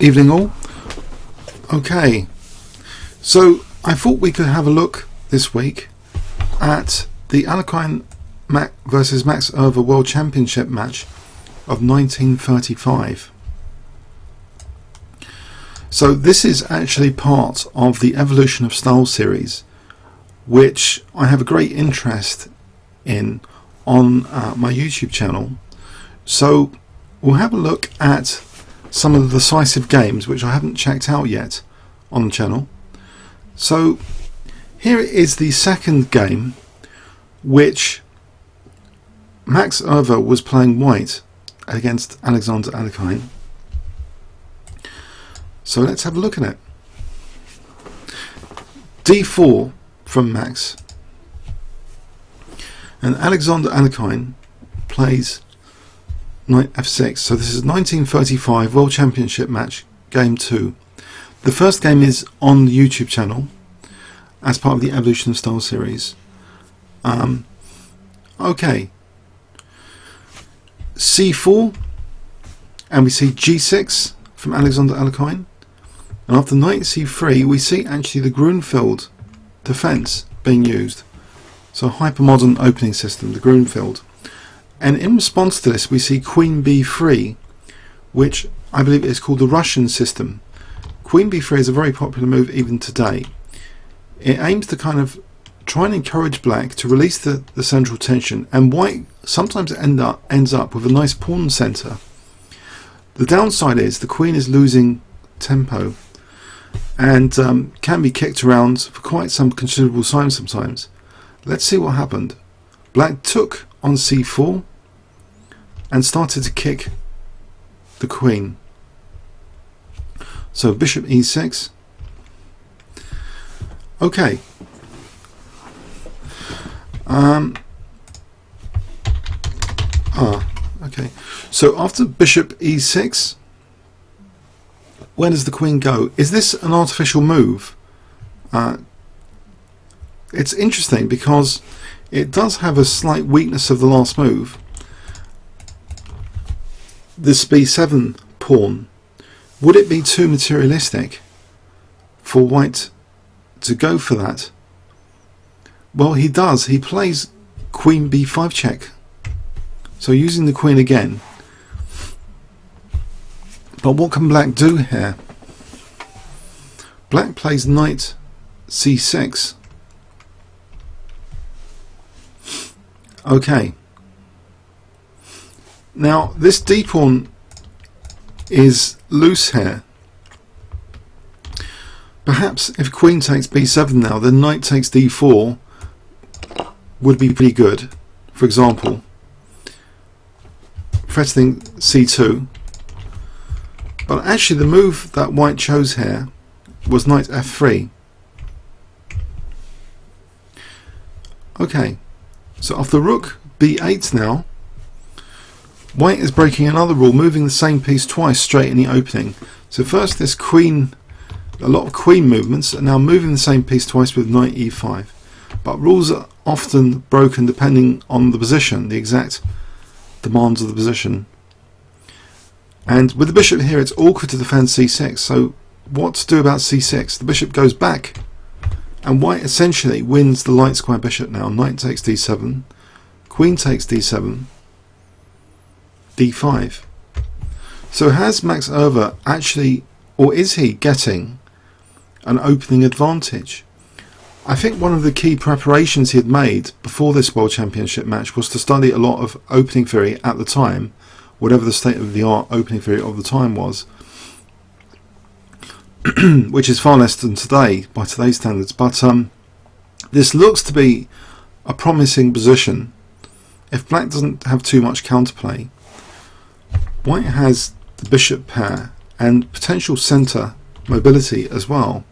Evening all. Okay, so I thought we could have a look this week at the Alekhine versus Max Euwe World Championship match of 1935. So this is actually part of the Evolution of Style series, which I have a great interest in on my YouTube channel. So we'll have a look at some of the decisive games which I haven't checked out yet on the channel. So here is the second game, which Max Euwe was playing white against Alexander Alekhine. So let's have a look at it. D4 from Max, and Alexander Alekhine plays Knight F6. So this is 1935 World Championship match, game 2. The first game is on the YouTube channel as part of the Evolution of Style series. Okay, C4, and we see G6 from Alexander Alekhine, and after Knight C3 we see actually the Grunfeld defense being used. So hypermodern opening system, the Grunfeld. And in response to this we see Queen B3, which I believe is called the Russian system. Queen B3 is a very popular move even today. It aims to kind of try and encourage black to release the central tension, and white sometimes ends up with a nice pawn center. The downside is the queen is losing tempo and can be kicked around for quite some considerable time sometimes. Let's see what happened. Black took on C4 and started to kick the queen. So bishop E6. Okay. Okay. So after bishop E6, where does the queen go? Is this an artificial move? It's interesting because it does have a slight weakness of the last move. This B7 pawn, would it be too materialistic for white to go for that? Well, he does. He plays Queen B5 check, so using the queen again. But what can black do here? Black plays Knight C6. Okay. Now this D pawn is loose here. Perhaps if queen takes B7 now, then knight takes D4 would be pretty good. For example, threatening C2. But actually the move that white chose here was Knight F3. Okay, so after Rook B8 now, white is breaking another rule, moving the same piece twice straight in the opening. So first this queen, a lot of queen movements, and now moving the same piece twice with Knight E5. But rules are often broken depending on the position, the exact demands of the position. And with the bishop here, it's awkward to defend C6. So what to do about C6? The bishop goes back, and white essentially wins the light square bishop now. Knight takes D7, queen takes D7, D5. So has Max Euwe actually, or is he getting an opening advantage? I think one of the key preparations he had made before this World Championship match was to study a lot of opening theory at the time, whatever the state of the art opening theory of the time was, which is far less than today by today's standards. But this looks to be a promising position if black doesn't have too much counterplay. White has the bishop pair and potential center mobility as well.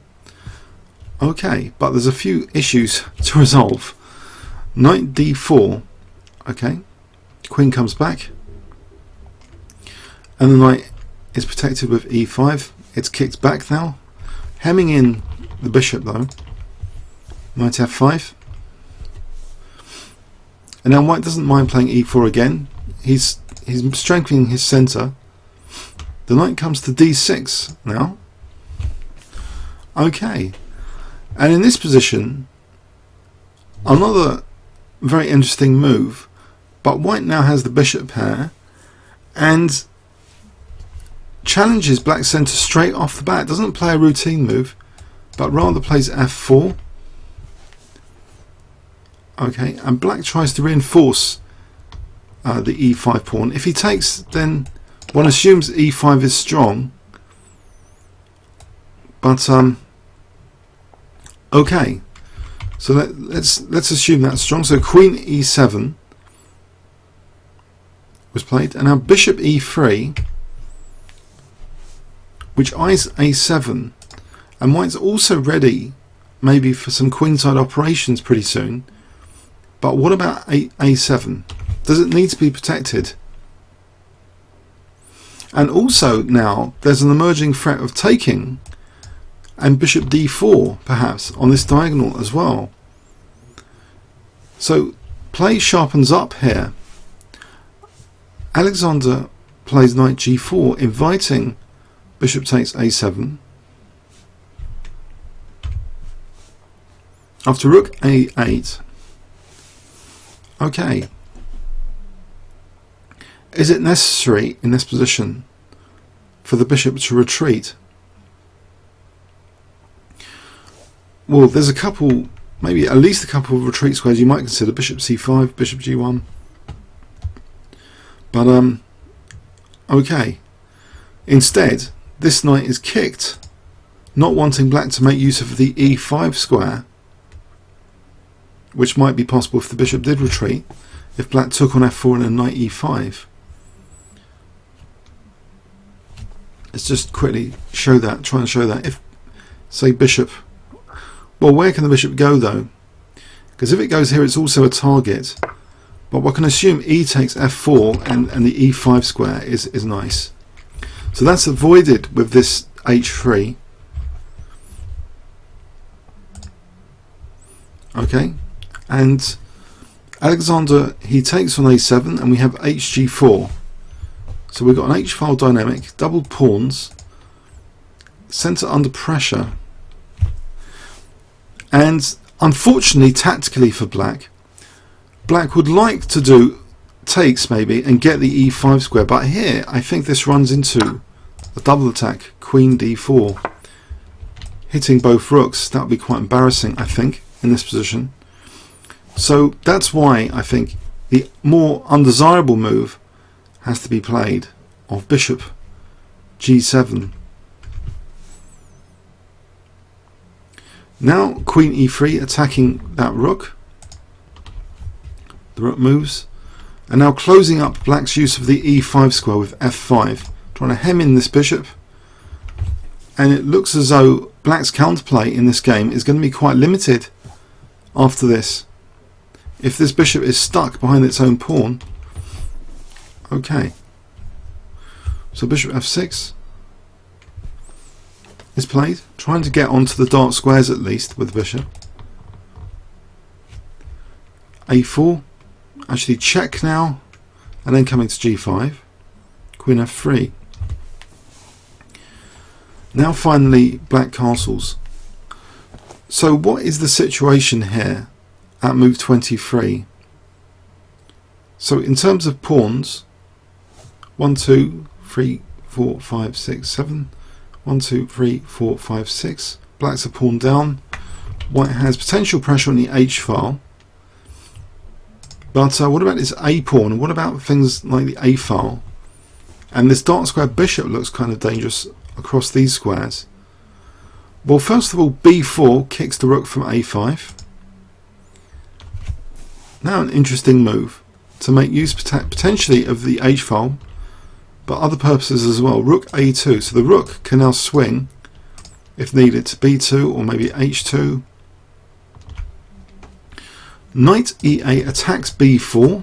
Okay, but there's a few issues to resolve. Knight D4. Okay, queen comes back, and the knight is protected with E5. It's kicked back now, hemming in the bishop though. Knight F5, and now white doesn't mind playing E4 again. He's strengthening his center. The knight comes to d6 now. Okay, and in this position, another very interesting move, but white now has the bishop pair and challenges black's centre straight off the bat. Doesn't play a routine move, but rather plays f4. Okay, and black tries to reinforce the e5 pawn. If he takes, then one assumes e5 is strong, but okay, so let's assume that's strong. So queen e7 was played, and now bishop e3, which eyes a7, and white's also ready maybe for some queenside operations pretty soon. But what about a7? Does it need to be protected? And also now there's an emerging threat of taking, and bishop d4 perhaps on this diagonal as well. So play sharpens up here. Alexander plays knight g4, inviting bishop takes a7. After rook a8. Okay. Is it necessary in this position for the bishop to retreat? Well, there's a couple, maybe at least a couple of retreat squares you might consider. Bishop c5, bishop g1. But okay. Instead, this knight is kicked, not wanting black to make use of the e5 square, which might be possible if the bishop did retreat, if black took on f4 and then knight e5. Let's just quickly show that, try and show that. If, say, bishop, well, where can the bishop go though? Because if it goes here, it's also a target. But one can assume e takes f4 and the e5 square is nice. So that's avoided with this h3. Okay, and Alexander, he takes on a7 and we have hg4. So we've got an h-file dynamic, double pawns, centre under pressure, and unfortunately tactically for black, black would like to do takes maybe and get the e5 square, but here I think this runs into a double attack, queen d4, hitting both rooks. That would be quite embarrassing, I think, in this position. So that's why I think the more undesirable move has to be played of bishop g7. Now queen e3 attacking that rook. The rook moves, and now closing up black's use of the e5 square with f5, trying to hem in this bishop. And it looks as though black's counterplay in this game is going to be quite limited after this. If this bishop is stuck behind its own pawn. Okay, so bishop f6 is played, trying to get onto the dark squares at least with the bishop. a4, actually check now, and then coming to g5, queen f3. Now finally black castles. So what is the situation here at move 23? So in terms of pawns, 1, 2, 3, 4, 5, 6, 7. 1, 2, 3, 4, 5, 6. Black's a pawn down. White has potential pressure on the h file. But what about this a pawn? And what about things like the a file? And this dark square bishop looks kind of dangerous across these squares. Well, first of all, b4 kicks the rook from a5. Now an interesting move to make use potentially of the h file, but other purposes as well. Rook a2, so the rook can now swing if needed to b2 or maybe h2. Knight e8 attacks b4,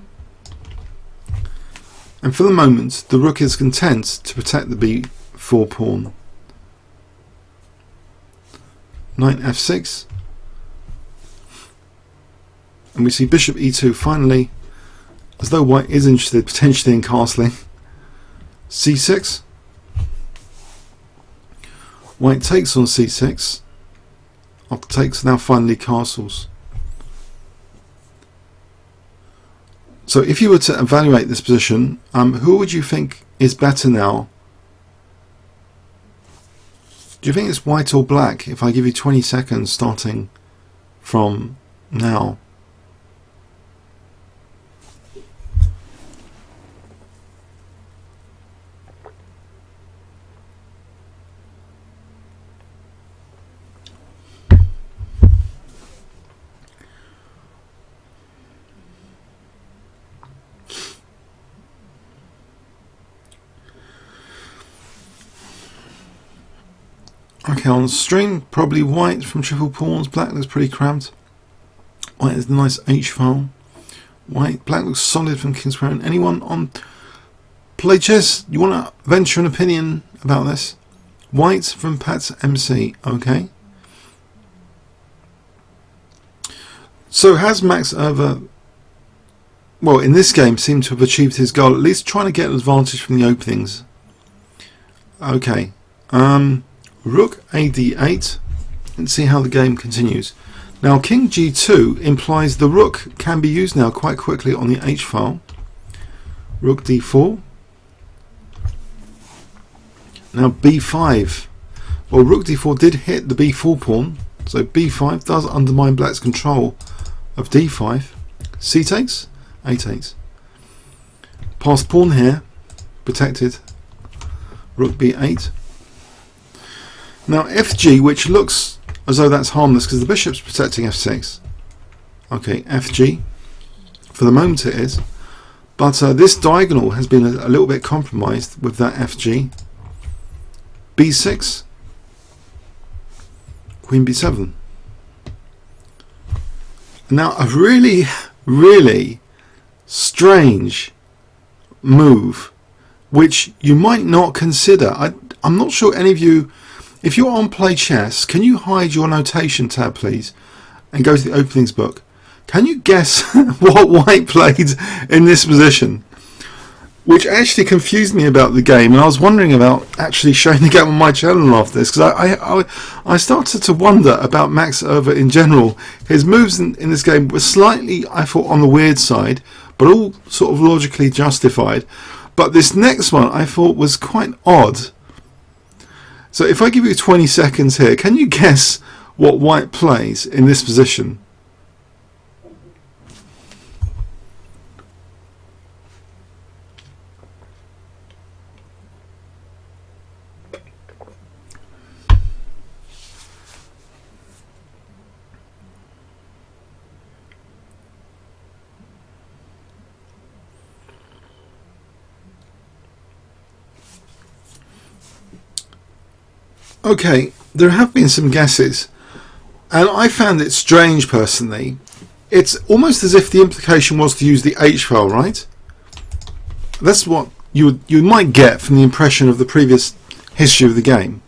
and for the moment the rook is content to protect the b4 pawn. Knight f6, and we see bishop e2 finally, as though white is interested potentially in castling. c6, White takes on c6. After takes, now finally castles. So if you were to evaluate this position, who would you think is better now? Do you think it's white or black if I give you 20 seconds starting from now? Okay, on the stream, probably white from triple pawns. Black looks pretty cramped. White is the nice H file. White, black looks solid from Kingscrushers. Anyone on Play Chess? You want to venture an opinion about this? White from Pat's MC. Okay. So has Max Euwe, well, in this game, seemed to have achieved his goal, at least trying to get an advantage from the openings. Okay. Rook ad8, and see how the game continues. Now King g2 implies the rook can be used now quite quickly on the h file. Rook d4. Now b5. Well, rook d4 did hit the b4 pawn, so b5 does undermine black's control of d5. C takes, a takes. Passed pawn here, protected. Rook b8. Now fg, which looks as though that's harmless because the bishop's protecting f6. Okay, fg. For the moment it is. But this diagonal has been a little bit compromised with that fg. b6. Queen b7. Now a really, really strange move which you might not consider. I'm not sure any of you, if you're on Play Chess, can you hide your notation tab please and go to the openings book? Can you guess what white played in this position? Which actually confused me about the game, and I was wondering about actually showing the game on my channel after this, because I started to wonder about Max Euwe in general. His moves in this game were slightly, I thought, on the weird side, but all sort of logically justified. But this next one I thought was quite odd. So if I give you 20 seconds here, can you guess what white plays in this position? Okay, there have been some guesses, and I found it strange personally. It's almost as if the implication was to use the H file, right? That's what you might get from the impression of the previous history of the game.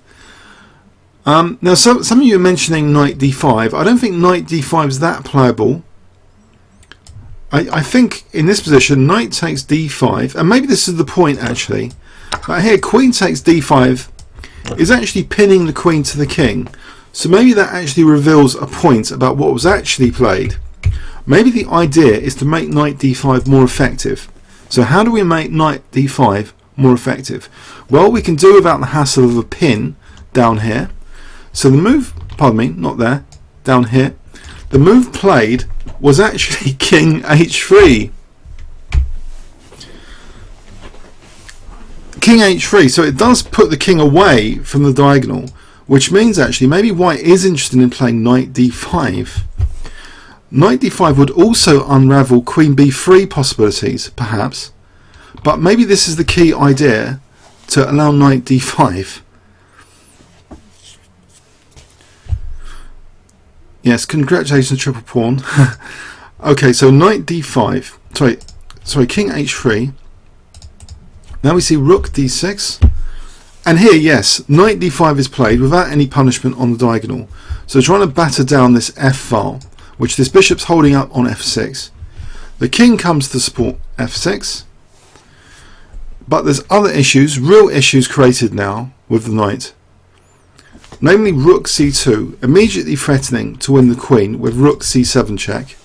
Now, some of you are mentioning knight d5. I don't think knight d5 is that playable. I think in this position, knight takes d5, and maybe this is the point actually. But here, queen takes d5 is actually pinning the queen to the king, so maybe that actually reveals a point about what was actually played. Maybe the idea is to make knight d5 more effective. So how do we make knight d5 more effective? Well, we can do without the hassle of a pin down here. So the move, pardon me, not there, down here, the move played was actually king h3. King h3, so it does put the king away from the diagonal, which means actually maybe white is interested in playing knight d5. Knight d5 would also unravel queen b3 possibilities, perhaps, but maybe this is the key idea to allow knight d5. Yes, congratulations, triple pawn. Okay, so knight d5, sorry, king h3. Now we see rook d6, and here, yes, knight d5 is played without any punishment on the diagonal. So trying to batter down this f file, which this bishop's holding up on f6. The king comes to support f6, but there's other issues, real issues created now with the knight. namely rook c2, immediately threatening to win the queen with rook c7 check.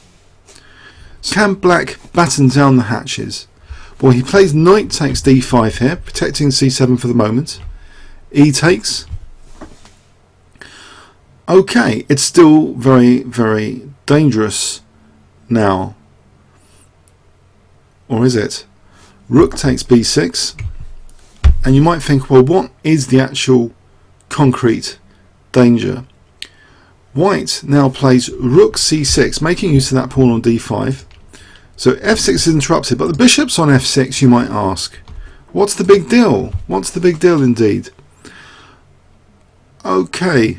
So can black batten down the hatches? Well, he plays knight takes d5 here, protecting c7 for the moment. E takes. Okay, it's still very, very dangerous now. Or is it? Rook takes b6. And you might think, well, what is the actual concrete danger? White now plays rook c6, making use of that pawn on d5. So f6 is interrupted, but the bishop's on f6, you might ask. What's the big deal? What's the big deal indeed? Okay.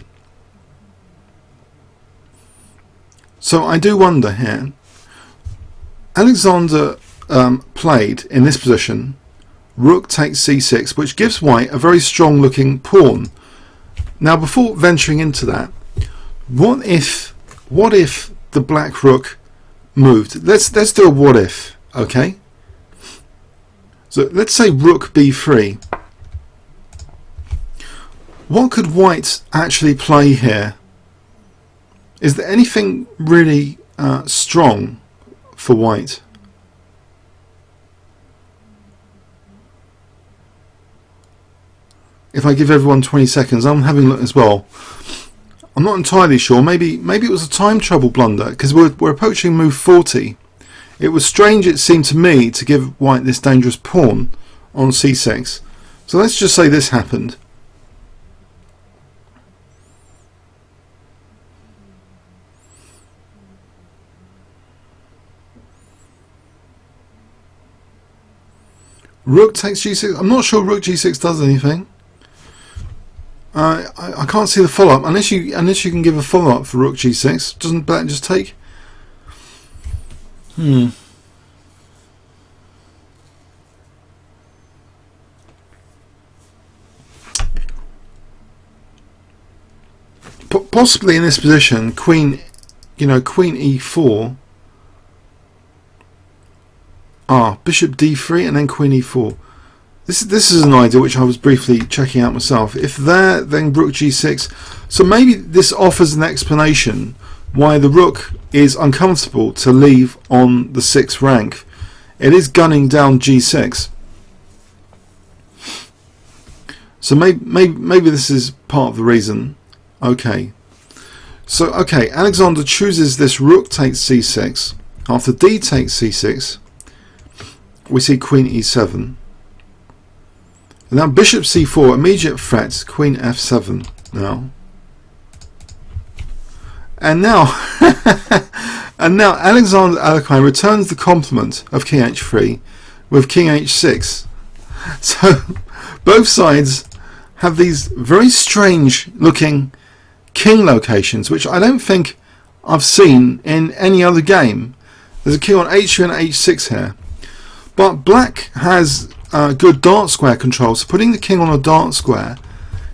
So I do wonder here. Alexander played in this position rook takes c6, which gives white a very strong looking pawn. Now, before venturing into that, what if the black rook moved? Let's do a what if, okay? So let's say rook b3. What could white actually play here? Is there anything really strong for white? If I give everyone 20 seconds, I'm having a look as well. I'm not entirely sure. Maybe it was a time trouble blunder, because we're approaching move 40. It was strange, it seemed to me, to give white this dangerous pawn on c6. So let's just say this happened. Rook takes g6. I'm not sure rook g6 does anything. I can't see the follow-up unless you can give a follow-up for rook g6. Doesn't black just take? Possibly in this position, queen e4. Bishop d3 and then queen e4. This is an idea which I was briefly checking out myself. If there, then rook g6. So maybe this offers an explanation why the rook is uncomfortable to leave on the 6th rank. It is gunning down g6. So maybe this is part of the reason. Okay. So okay, Alexander chooses this rook takes c6. After d takes c6, we see queen e7. And now bishop c4, immediate threat, queen f7 now. And now Alexander Alekhine returns the compliment of king h3 with king h6. So both sides have these very strange looking king locations, which I don't think I've seen in any other game. There's a king on h3 and h6 here. But black has good dart square control, so putting the king on a dart square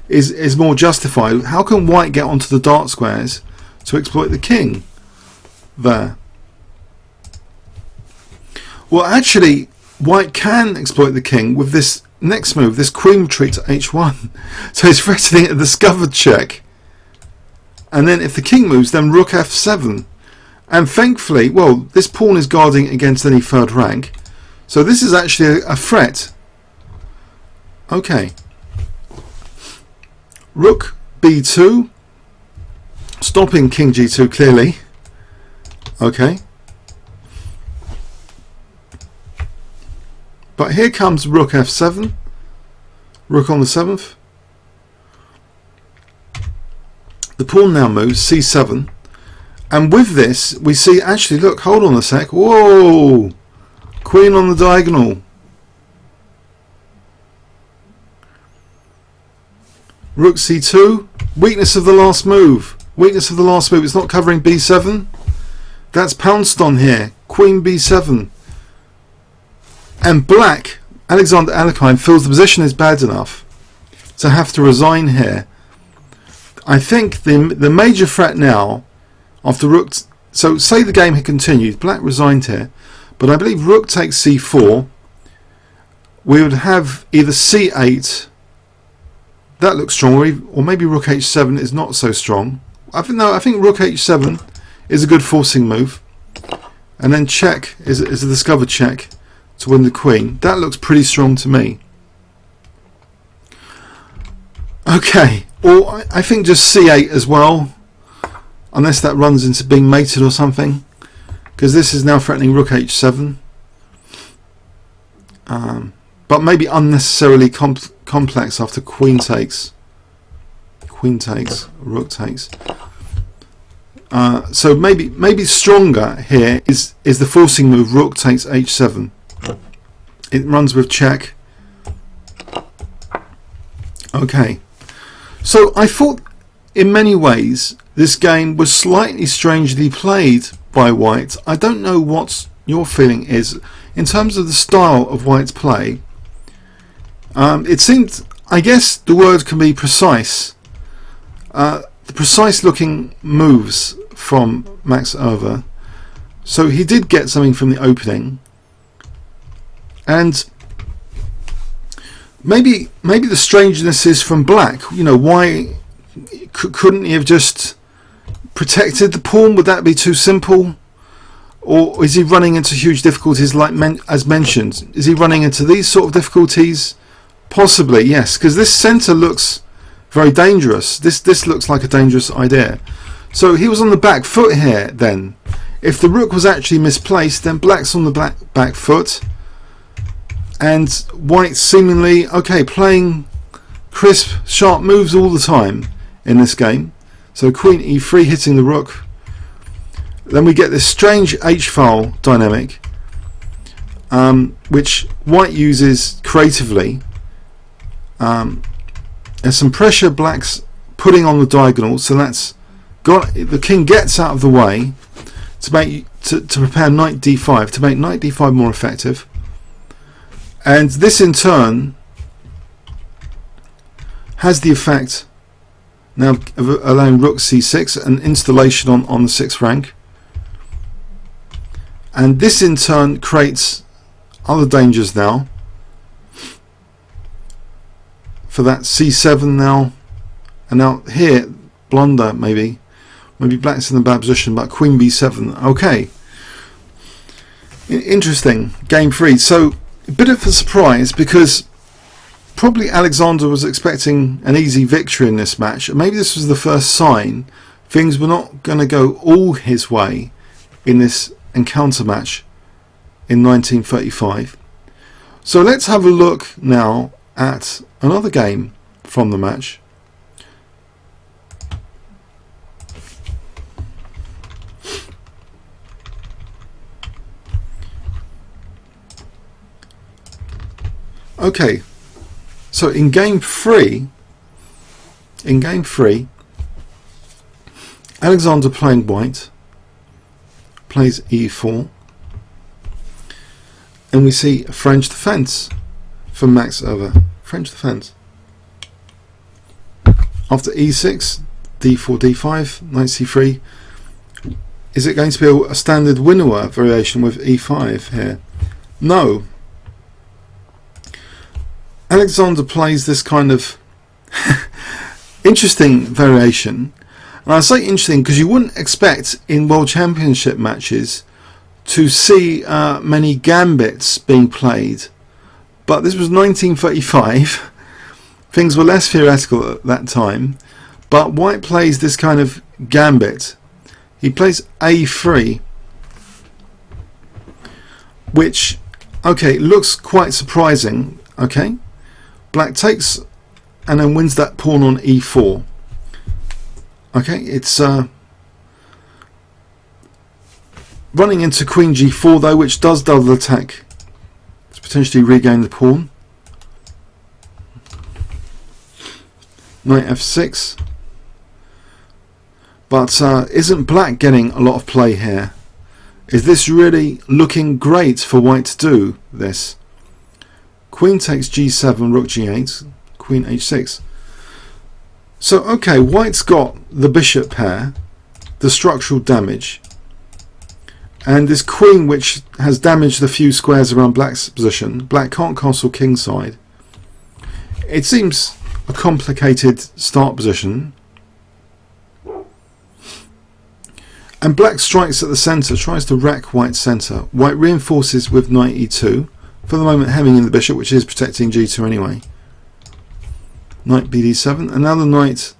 is more justified. How can white get onto the dart squares to exploit the king there? Well, actually, white can exploit the king with this next move, this queen retreat to h1. So he's threatening a discovered check. And then if the king moves, then rook f7. And thankfully, well, this pawn is guarding against any third rank. So this is actually a threat. Okay. Rook b2, stopping king g2 clearly. Okay. But here comes rook f7, rook on the 7th. The pawn now moves c7, and with this we see, actually look, hold on a sec, whoa, queen on the diagonal. Rook c2, weakness of the last move, weakness of the last move. It's not covering b7. That's pounced on here, queen b7. And black, Alexander Alekhine, feels the position is bad enough to have to resign here. I think the major threat now, after rook, so say the game had continued, black resigned here, but I believe rook takes c4, we would have either c8 that looks strong, or maybe Rook H7 is not so strong. I think Rook H7 is a good forcing move, and then check is a discover check to win the queen. That looks pretty strong to me. Okay, or I think just C8 as well, unless that runs into being mated or something, because this is now threatening Rook H7. But maybe unnecessarily complex after queen takes, rook takes. So maybe stronger here is the forcing move Rook takes H7. It runs with check. Okay, so I thought in many ways this game was slightly strangely played by White. I don't know what your feeling is in terms of the style of White's play. It seemed, I guess the word can be precise. The precise looking moves from Max Euwe. So he did get something from the opening, and maybe the strangeness is from Black. You know, why couldn't he have just protected the pawn? Would that be too simple? Or is he running into huge difficulties like as mentioned? Is he running into these sort of difficulties? Possibly, yes, because this centre looks very dangerous. This looks like a dangerous idea. So he was on the back foot here then. If the rook was actually misplaced, then Black's on the back foot. And White seemingly, okay, playing crisp, sharp moves all the time in this game. So Queen E3 hitting the rook. Then we get this strange H-file dynamic, which White uses creatively. There's some pressure Black's putting on the diagonal, so that's got the king gets out of the way to prepare Knight D5 to make Knight D5 more effective, and this in turn has the effect now of allowing Rook C6 an installation on the 6th rank, and this in turn creates other dangers now. For that C7 now, and now here blunder maybe Black's in the bad position, but Queen B7. Okay, interesting game 3. So a bit of a surprise, because probably Alexander was expecting an easy victory in this match, and maybe this was the first sign things were not going to go all his way in this encounter match in 1935. So let's have a look now at another game from the match. Okay, so in game 3, Alexander playing White plays E4, and we see a French defense from Max Euwe. French defense. After E6, D4, D5, Knight C3. Is it going to be a standard winnower variation with E5 here? No. Alexander plays this kind of interesting variation, and I say interesting because you wouldn't expect in World Championship matches to see many gambits being played. But this was 1935, things were less theoretical at that time, but White plays this kind of gambit. He plays A3, which, okay, looks quite surprising. Okay, Black takes and then wins that pawn on E4. Okay, it's running into Queen G4 though, which does double attack, potentially regain the pawn. Knight F6, but isn't Black getting a lot of play here? Is this really looking great for White to do this? Queen takes G7, Rook G8, Queen H6. So okay, White's got the bishop pair, the structural damage, and this queen which has damaged the few squares around Black's position. Black can't castle kingside. It seems a complicated start position. And black strikes at the centre, tries to rack white's centre. White reinforces with knight e2, for the moment hemming in the bishop, which is protecting g2 anyway. Knight bd7, and now the knight,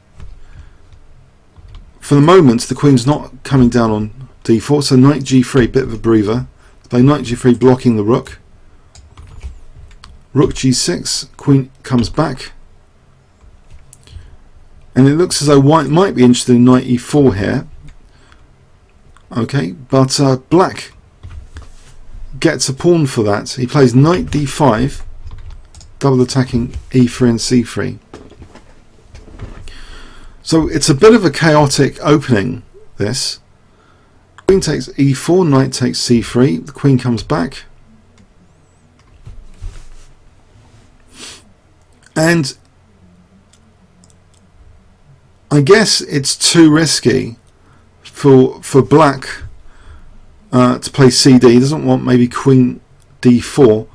for the moment the queen's not coming down on d4, so knight g3, bit of a breather. Play knight g3 blocking the rook. Rook g6, queen comes back. And it looks as though white might be interested in knight e4 here. Okay, but black gets a pawn for that. He plays knight d5, double attacking e3 and c3. So it's a bit of a chaotic opening, this. Queen takes e4, knight takes c3, the queen comes back. And I guess it's too risky for black to play cd. He doesn't want maybe queen d4.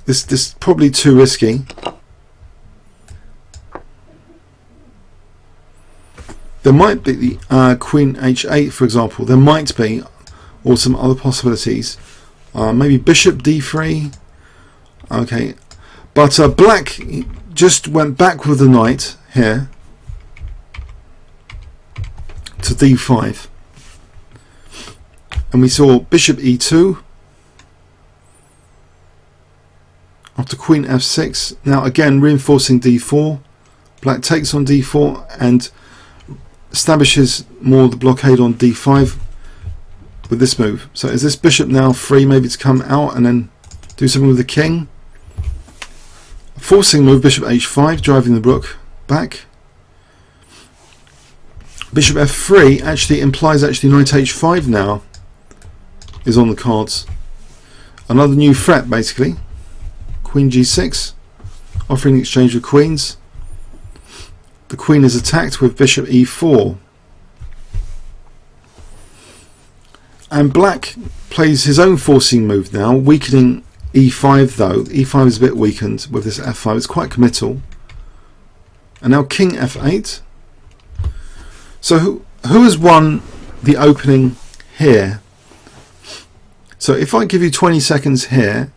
This is probably too risky. There might be the queen h8, for example. There might be, or some other possibilities. Maybe bishop d3. Okay, but black just went back with the knight here to d5, and we saw bishop e2 after queen f6. Now again reinforcing d4. Black takes on d4 and establishes more the blockade on d5 with this move. So is this bishop now free maybe to come out and then do something with the king? Forcing move, bishop h5, driving the rook back. Bishop f3 actually implies knight h5 now is on the cards. Another new threat basically. Queen g6, offering exchange of queens. The queen is attacked with bishop e4. And black plays his own forcing move now, weakening e5 though. e5 is a bit weakened with this f5, it's quite committal. And now king f8. So who has won the opening here? So if I give you 20 seconds here,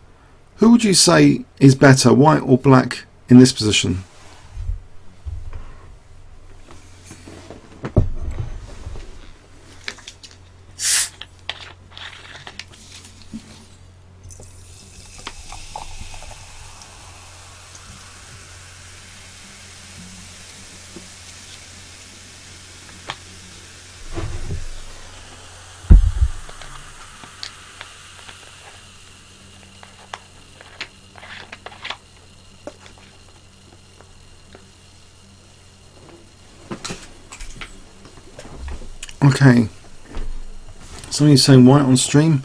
who would you say is better, white or black, in this position? Okay, somebody's saying white on stream.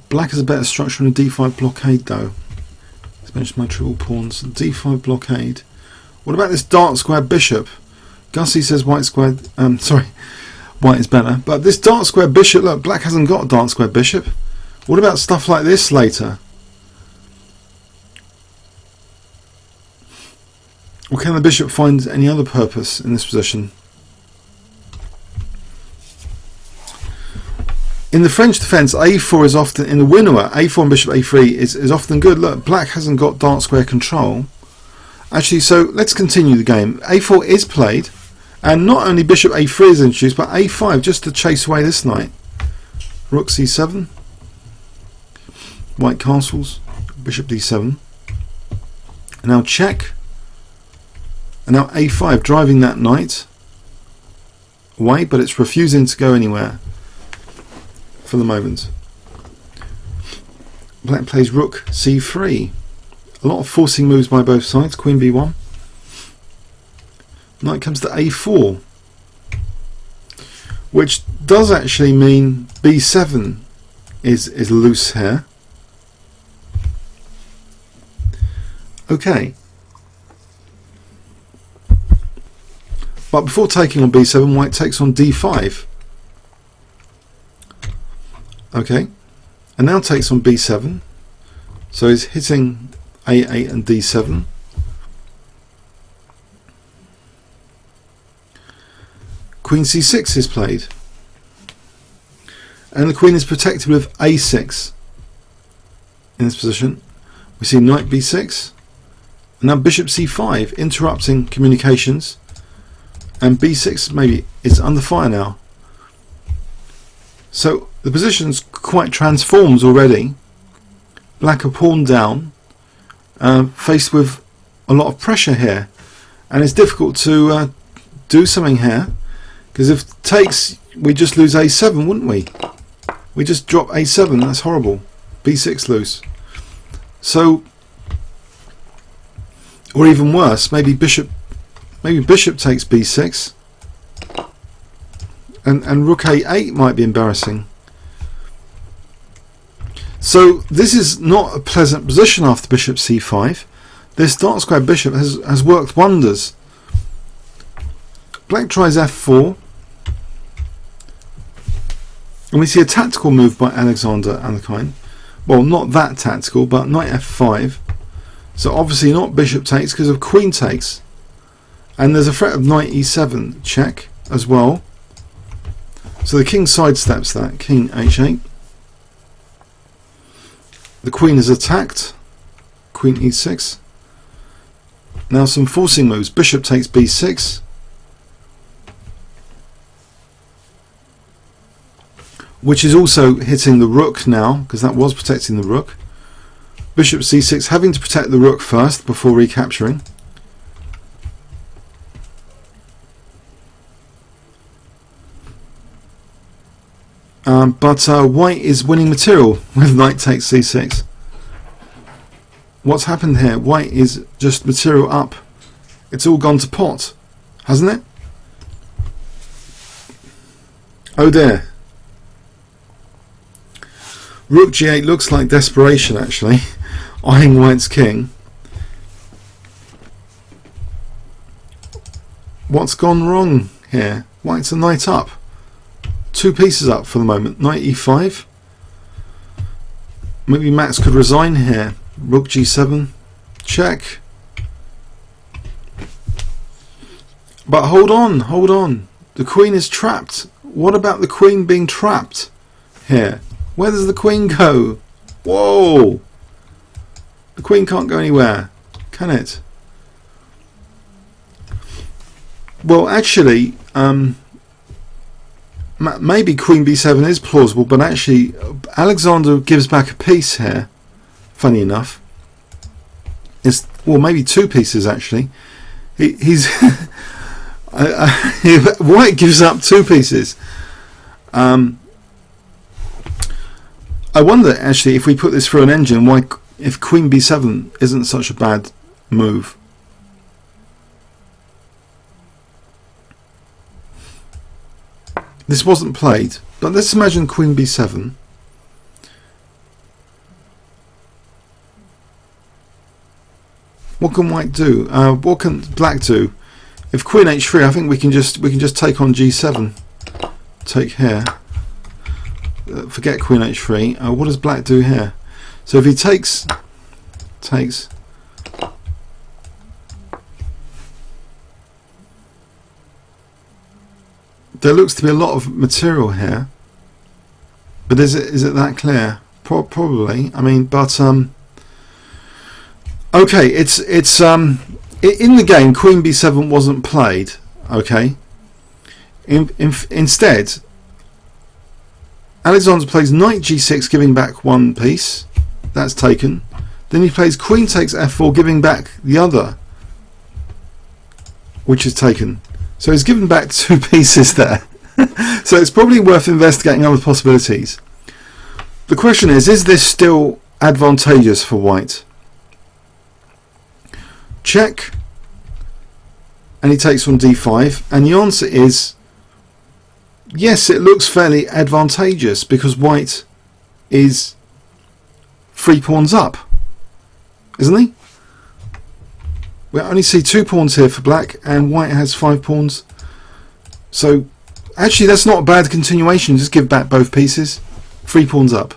Black has a better structure in a d5 blockade though. Let's mention my triple pawns. d5 blockade. What about this dark square bishop? Gussie says white square. Sorry, white is better. But this dark square bishop. Look, black hasn't got a dark square bishop. What about stuff like this later? Or can the bishop find any other purpose in this position? In the French defence, a4 is often, in the winnower, a4 and bishop a3 is often good. Look, black hasn't got dark square control. Actually, so let's continue the game. a4 is played, and not only bishop a3 is introduced, but a5 just to chase away this knight. Rook c7, white castles, bishop d7, and now check, and now a5 driving that knight away, but it's refusing to go anywhere for the moment. Black plays rook c3. A lot of forcing moves by both sides. Queen b1. Knight comes to a4, which does actually mean b7 is loose here. Okay. But before taking on b7, white takes on d5. Okay, and now takes on b7, so he's hitting A8 and D7. Queen C6 is played, and the queen is protected with A6 in this position. We see knight B6, and now bishop C5 interrupting communications, and B6 maybe is under fire now. So the position's quite transformed already. Black are pawn down, faced with a lot of pressure here, and it's difficult to do something here, because if it takes, we just lose A7, wouldn't we? We just drop A7, that's horrible. B6 loose. So, or even worse, maybe bishop takes B6, and rook A8 might be embarrassing. So this is not a pleasant position after bishop C5. This dark square bishop has worked wonders. Black tries F4, and we see a tactical move by Alekhine. Well, not that tactical, but knight F5. So obviously not bishop takes because of queen takes, and there's a threat of knight E7 check as well. So the king sidesteps that, king H8. The queen is attacked, queen E6. Now some forcing moves, bishop takes B6. Which is also hitting the rook now, because that was protecting the rook. Bishop C6, having to protect the rook first before recapturing. But white is winning material with knight takes C6. What's happened here? White is just material up. It's all gone to pot, hasn't it? Oh dear. Rook G8 looks like desperation actually, eyeing white's king. What's gone wrong here? White's a knight up. 2 pieces up for the moment. Knight E5. Maybe Max could resign here. Rook G7. Check. But hold on, hold on. The queen is trapped. What about the queen being trapped here? Where does the queen go? Whoa! The queen can't go anywhere, can it? Well, actually, maybe queen b7 is plausible, but actually Alexander gives back a piece here, funny enough. It's, well, maybe 2 pieces actually. He's White gives up 2 pieces. I wonder actually if we put this through an engine, why, if queen b7 isn't such a bad move. This wasn't played, but let's imagine queen b7. What can white do? What can black do? If queen h3, I think we can just take on g7. Take here. Forget queen h3. What does black do here? So if he takes, there looks to be a lot of material here, but is it that clear? Probably. I mean, but okay, it's in the game queen b7 wasn't played. Okay, instead Alexander plays knight g6, giving back 1 piece. That's taken. Then he plays queen takes f4, giving back the other, which is taken. So he's given back 2 pieces there. So it's probably worth investigating other possibilities. The question is this still advantageous for white? Check. And he takes on d5. And the answer is yes, it looks fairly advantageous because white is 3 pawns up, isn't he? We only see 2 pawns here for black, and white has 5 pawns. So actually that's not a bad continuation. Just give back both pieces. 3 pawns up.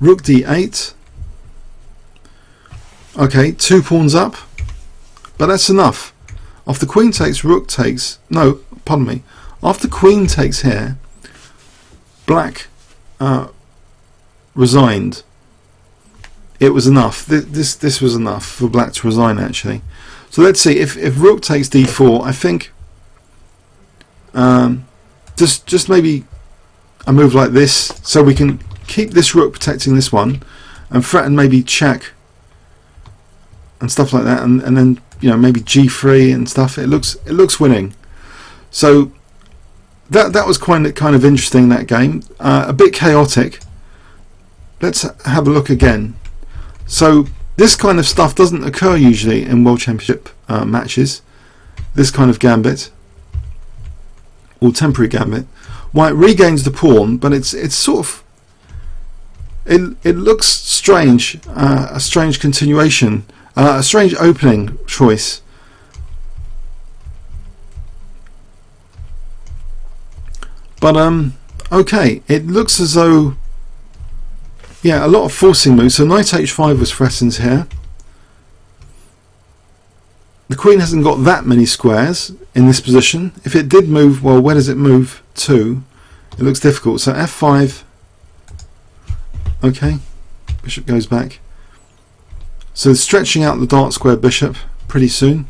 Rook d8. Okay, 2 pawns up, but that's enough. After queen takes, rook takes. No, pardon me. After queen takes here, black resigned. It was enough. This was enough for black to resign, actually. So let's see, if rook takes d4, I think just maybe a move like this, so we can keep this rook protecting this one, and threaten maybe check and stuff like that, and then, you know, maybe g3 and stuff. It looks winning. So that was kind of interesting, that game. A bit chaotic. Let's have a look again. So this kind of stuff doesn't occur usually in World Championship matches. This kind of gambit, or temporary gambit. White regains the pawn, but it's sort of, it looks strange, a strange continuation, a strange opening choice. But okay, it looks as though, yeah, a lot of forcing moves. So knight h5 was threatened here. The queen hasn't got that many squares in this position. If it did move, well, where does it move to? It looks difficult. So f5. Okay, bishop goes back. So stretching out the dark square bishop pretty soon.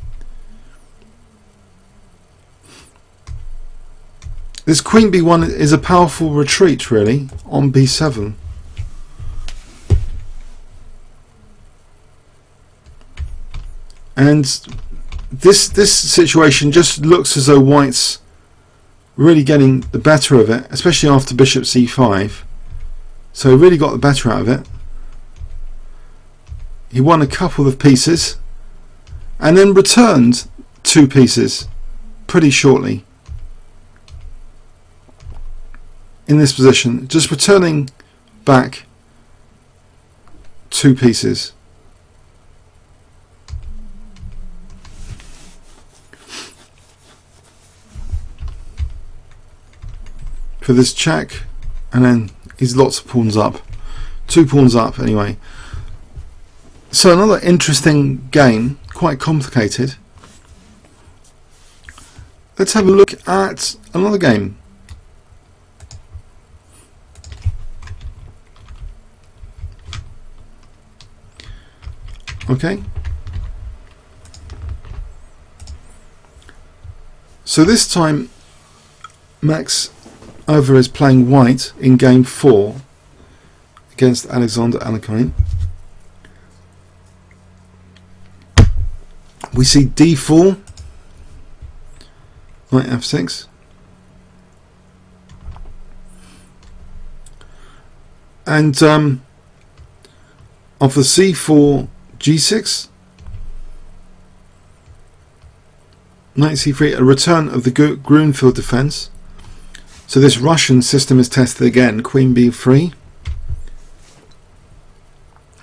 This queen b1 is a powerful retreat, really, on b7. And this situation just looks as though white's really getting the better of it, especially after bishop c5. So he really got the better out of it. He won a couple of pieces and then returned 2 pieces pretty shortly in this position, just returning back 2 pieces. For this check, and then he's lots of pawns up, 2 pawns up anyway. So another interesting game, quite complicated. Let's have a look at another game. Okay, so this time Max Euwe is playing white in game 4 against Alexander Alekhine. We see d4, knight f6, and of the c4 g6, knight c3, a return of the Grunfeld defense. So this Russian system is tested again. Queen b3.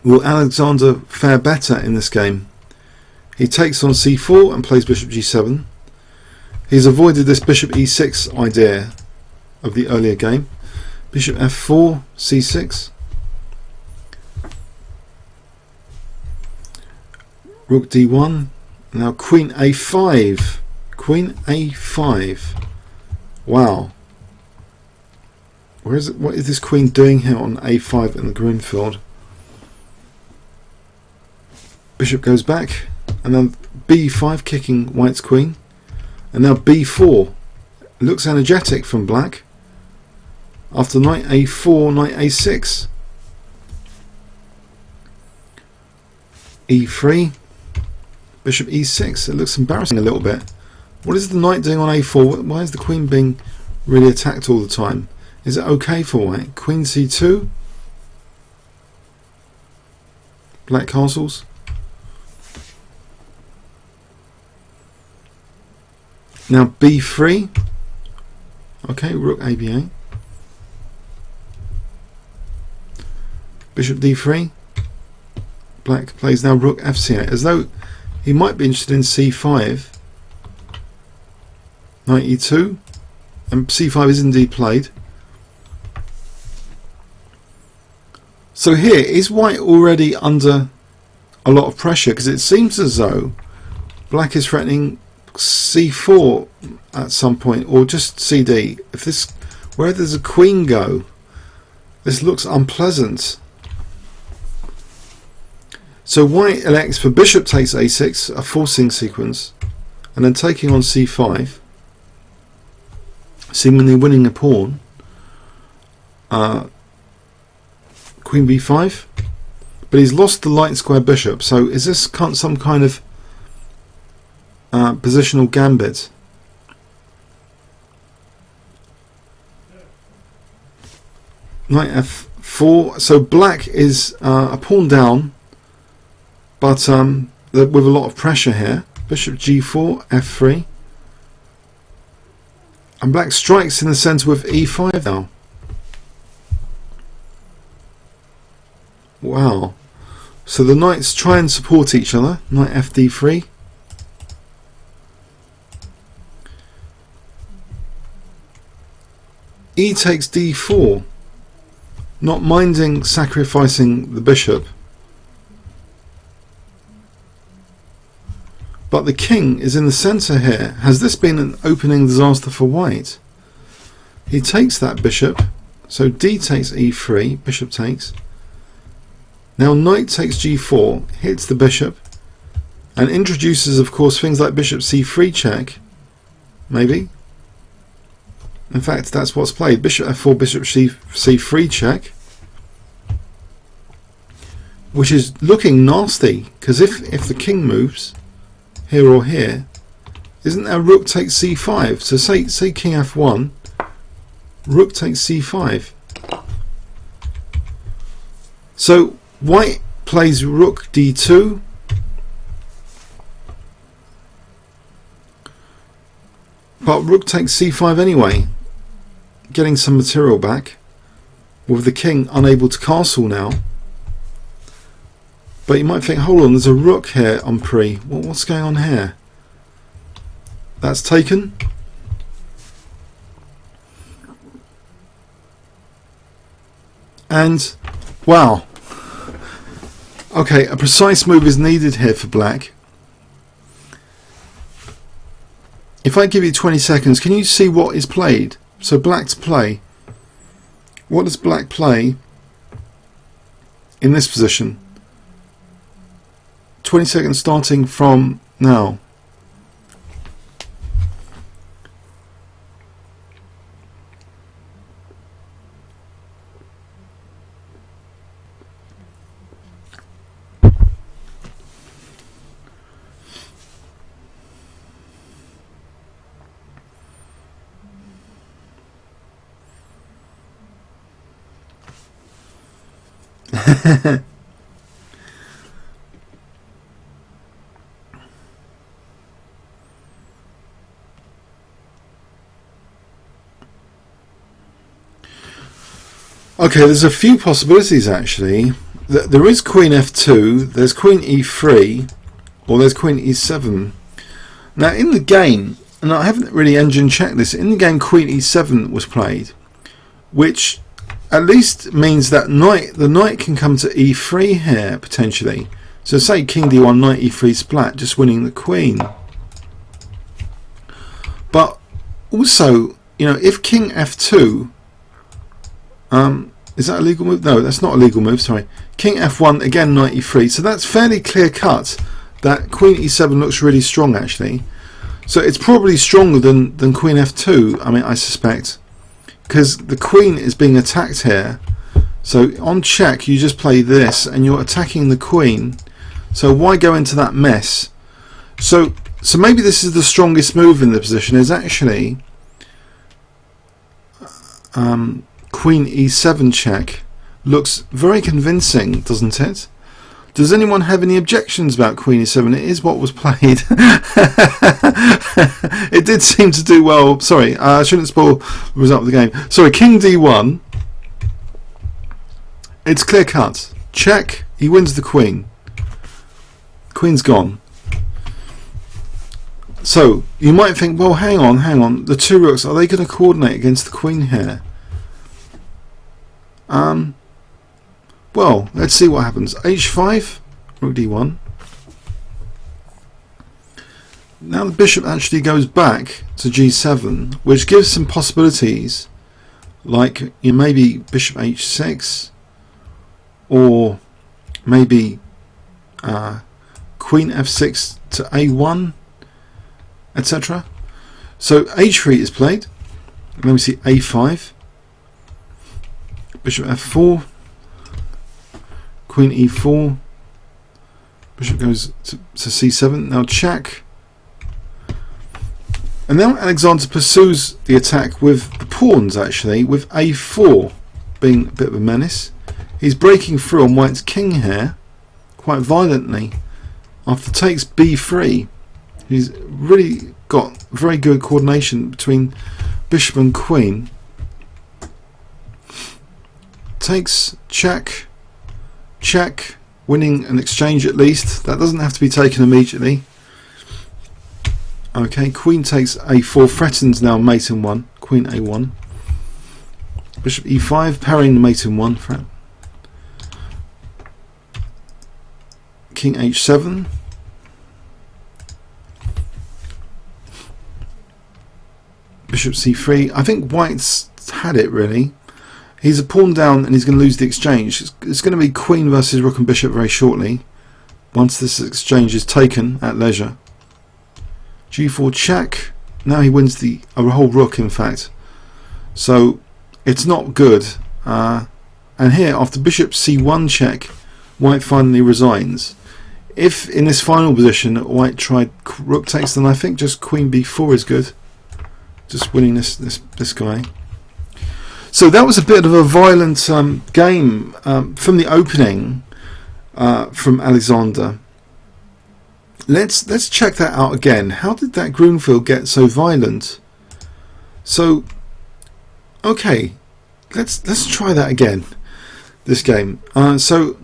Will Alexander fare better in this game? He takes on c4 and plays bishop g7. He's avoided this bishop e6 idea of the earlier game. Bishop f4, c6. Rook d1. Now queen a5. Queen a5. Wow. Where is it? What is this queen doing here on a5 in the Grunfeld? Bishop goes back, and then b5 kicking white's queen, and now b4. It looks energetic from black. After knight a4, knight a6. e3. Bishop e6. It looks embarrassing a little bit. What is the knight doing on a4? Why is the queen being really attacked all the time? Is it okay for white? Queen c2. Black castles. Now b3. Okay, rook ab8. Bishop d3. Black plays now rook fc8, as though he might be interested in c5. Knight e2. And c5 is indeed played. So here, is white already under a lot of pressure? Because it seems as though black is threatening c4 at some point, or just cd. If this, where does a queen go? This looks unpleasant. So white elects for bishop takes a6, a forcing sequence, and then taking on c5, seemingly winning a pawn. Queen b5, but he's lost the light square bishop. So is this some kind of positional gambit? Knight f4. So black is a pawn down, but with a lot of pressure here. Bishop g4, f3, and black strikes in the centre with e5 now. Wow. So the knights try and support each other. Knight fd3. E takes d4, not minding sacrificing the bishop. But the king is in the centre here. Has this been an opening disaster for white? He takes that bishop. So d takes e3, bishop takes. Now knight takes g4, hits the bishop, and introduces, of course, things like bishop c3 check, maybe. In fact, that's what's played. Bishop f4, bishop c3 check, which is looking nasty, because if the king moves here or here, isn't there rook takes c5? So say king f1, rook takes c5. So white plays rook d2, but rook takes c5 anyway, getting some material back, with the king unable to castle now. But you might think, hold on, there's a rook here on pre. What's going on here? That's taken. And wow. Okay, a precise move is needed here for black. If I give you 20 seconds, can you see what is played? So black to play. What does black play in this position? 20 seconds starting from now. Okay, there's a few possibilities actually. There is queen f2, there's queen e3, or there's queen e7. Now in the game, and I haven't really engine checked this, in the game queen e7 was played, which at least means that the knight can come to e3 here potentially. So say king d1, knight e3 splat, just winning the queen. But also, you know, if king f2, is that a legal move? No, that's not a legal move, sorry. King f1, again knight e3. So that's fairly clear cut that queen e7 looks really strong actually. So it's probably stronger than queen f2, I mean, I suspect, because the queen is being attacked here. So on check you just play this and you're attacking the queen. So why go into that mess? So maybe this is the strongest move in the position, is actually queen e7 check. Looks very convincing, doesn't it? Does anyone have any objections about queen e7? It is what was played. It did seem to do well. Sorry, I shouldn't spoil the result of the game. Sorry, king d1. It's clear cut. Check. He wins the queen. Queen's gone. So you might think, well, hang on. The two rooks, are they going to coordinate against the queen here? Well, let's see what happens. h5, rook d1. Now the bishop actually goes back to g7, which gives some possibilities, like maybe bishop h6, or maybe queen f6 to a1, etc. So h3 is played, and then we see a5, bishop f4, queen e4, bishop goes to c7. Now check. And now Alexander pursues the attack with the pawns, actually, with a4 being a bit of a menace. He's breaking through on white's king here quite violently. After takes b3, he's really got very good coordination between bishop and queen. Takes, check, check, winning an exchange at least. That doesn't have to be taken immediately. Okay, queen takes a4, threatens now mate in 1, queen a1. Bishop e5, parrying the mate in 1 threat. King h7. Bishop c3. I think white's had it really. He's a pawn down and he's going to lose the exchange. It's going to be queen versus rook and bishop very shortly, once this exchange is taken at leisure. g4 check. Now he wins the whole rook, in fact. So it's not good. And here, after bishop c1 check, white finally resigns. If in this final position white tried rook takes, then I think just queen b4 is good. Just winning this guy. So that was a bit of a violent game from the opening from Alexander. Let's check that out again. How did that Grunfeld get so violent? So, okay, let's try that again. This game. So,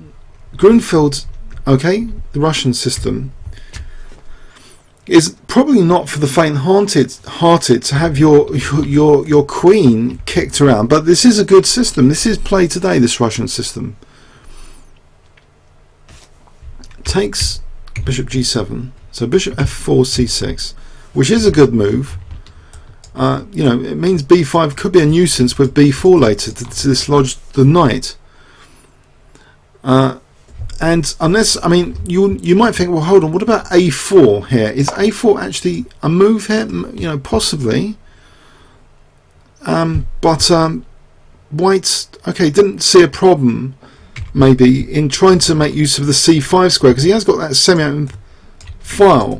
Grunfeld, okay, the Russian system is probably not for the faint-hearted to have your queen kicked around. But this is a good system. This is played today. This Russian system takes. Bishop g7, so bishop f4 c6, which is a good move. You know, it means b5 could be a nuisance with b4 later to dislodge the knight. And unless, I mean, you might think, well, hold on, what about a4 here? Is a4 actually a move here? You know, possibly. But white, okay, didn't see a problem maybe in trying to make use of the c5 square, because he has got that semi-open file.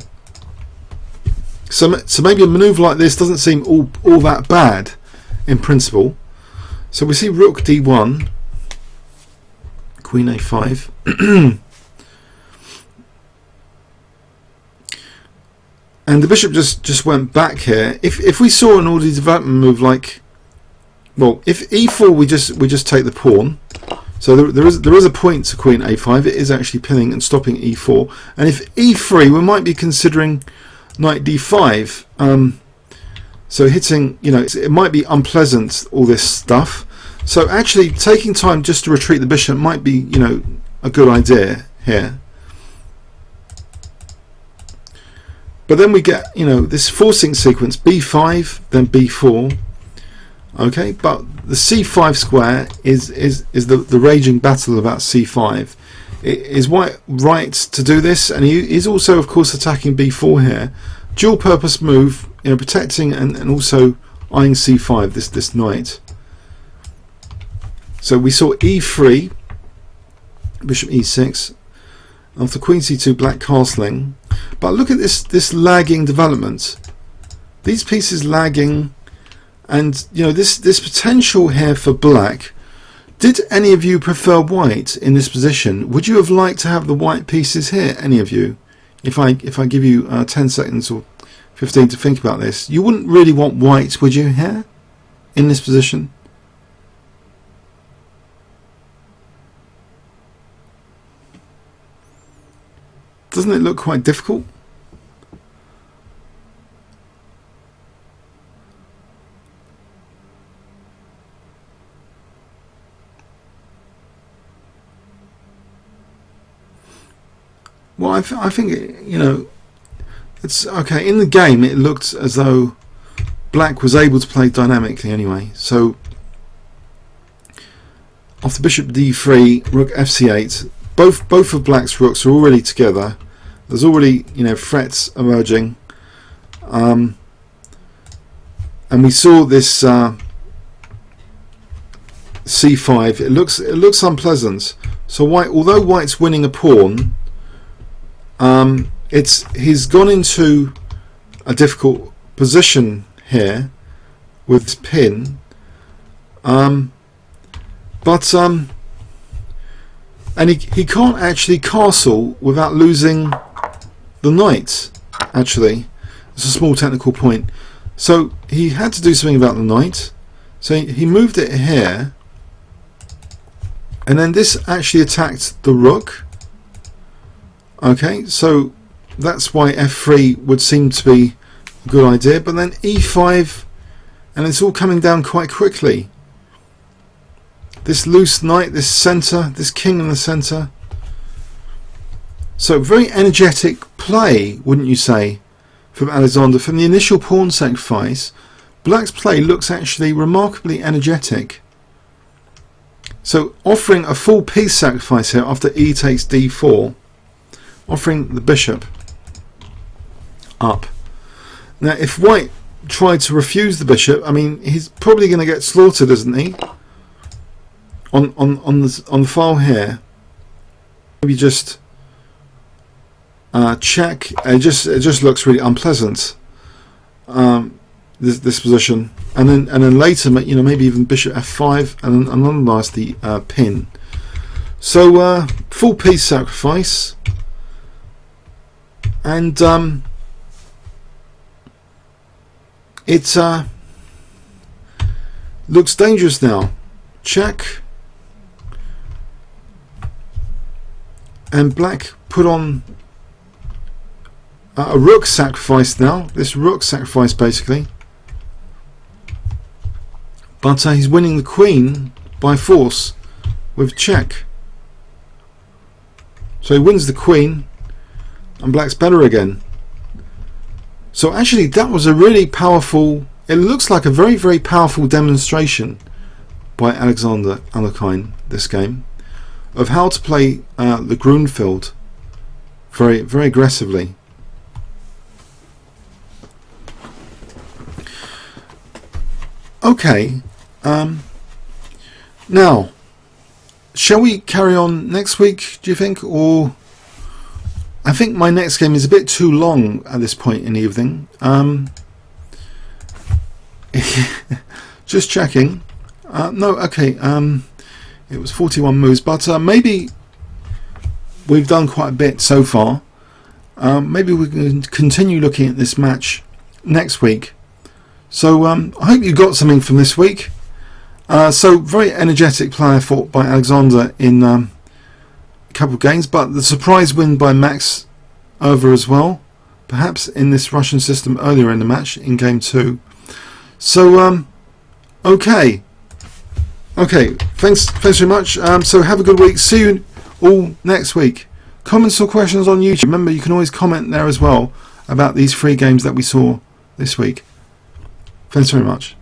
So maybe a manoeuvre like this doesn't seem all that bad in principle. So we see rook d1, queen a5, and the bishop just went back here. If we saw an orderly development move like, well, if e4 we just take the pawn. So there is a point to queen a5. It is actually pinning and stopping e4. And if e3, we might be considering knight d5. So hitting, you know, it might be unpleasant, all this stuff. So actually taking time just to retreat the bishop might be, you know, a good idea here. But then we get, you know, this forcing sequence, b5, then b4. Okay, but the c5 square is the raging battle about c5. Is white right to do this? And he's also, of course, attacking b4 here. Dual purpose move, you know, protecting and also eyeing c5, this knight. So we saw e3, bishop e6, after queen c2, black castling. But look at this lagging development. These pieces lagging. And you know, this potential here for black. Did any of you prefer white in this position? Would you have liked to have the white pieces here? Any of you? If I give you 10 seconds or 15 to think about this, you wouldn't really want white, would you, here in this position? Doesn't it look quite difficult? Well, I think you know, it's okay. In the game, it looked as though black was able to play dynamically anyway. So after bishop d3, rook fc8, both of black's rooks are already together. There's already, you know, threats emerging, and we saw this c5. It looks unpleasant. So white, although white's winning a pawn, he's gone into a difficult position here with this pin, and he can't actually castle without losing the knight. Actually, it's a small technical point. So he had to do something about the knight. So he moved it here, and then this actually attacked the rook. Okay, so that's why f3 would seem to be a good idea. But then e5, and it's all coming down quite quickly. This loose knight, this center, this king in the center. So very energetic play, wouldn't you say, from Alexander? From the initial pawn sacrifice, black's play looks actually remarkably energetic. So offering a full piece sacrifice here after e takes d4, offering the bishop up. Now if white tried to refuse the bishop, I mean, he's probably going to get slaughtered, isn't he? On the file here, maybe just check. It just looks really unpleasant. This position, and then later, you know, maybe even bishop f5, and unlast the pin. So full piece sacrifice, and it looks dangerous now. Check. And black put on a rook sacrifice now. This rook sacrifice basically. But he's winning the queen by force with check. So he wins the queen and black's better again. So actually that was a really powerful, it looks like a very, very powerful demonstration by Alexander Alekhine, this game, of how to play the Grunfeld very, very aggressively. Okay, now shall we carry on next week, do you think? Or I think my next game is a bit too long at this point in the evening. Just checking. No, okay, it was 41 moves, but maybe we've done quite a bit so far. Maybe we can continue looking at this match next week. So I hope you got something from this week. So very energetic player fought by Alexander in a couple of games, but the surprise win by Max Euwe as well, perhaps in this Russian system earlier in the match in game 2. So okay, thanks very much. So have a good week. See you all next week. Comments or questions on YouTube, remember you can always comment there as well about these 3 games that we saw this week. Thanks very much.